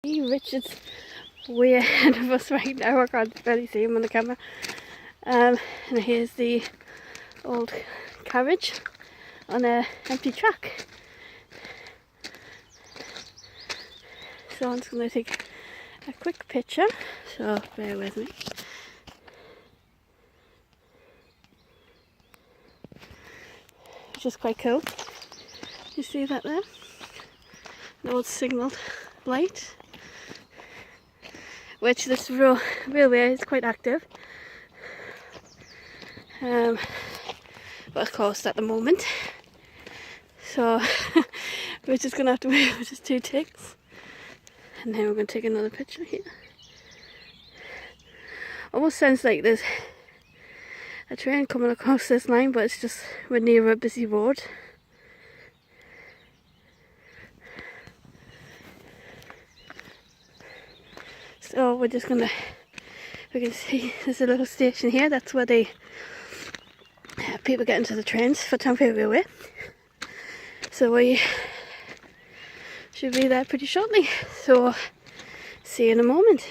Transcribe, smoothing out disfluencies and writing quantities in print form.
Richard's way ahead of us right now. I can't barely see him on the camera. And here's the old carriage on an empty track. So I'm just going to take a quick picture, so bear with me. Which is quite cool. You see that there? An old signal light. Which this railway is quite active. But of course at the moment. So we're just going to have to wait for just 2 ticks. And then we're going to take another picture here. Almost sounds like there's a train coming across this line, but it's just we're near a busy road. So we're just gonna, we can see there's a little station here. That's where the people get into the trains for Tanfield Railway. So we should be there pretty shortly. So see you in a moment.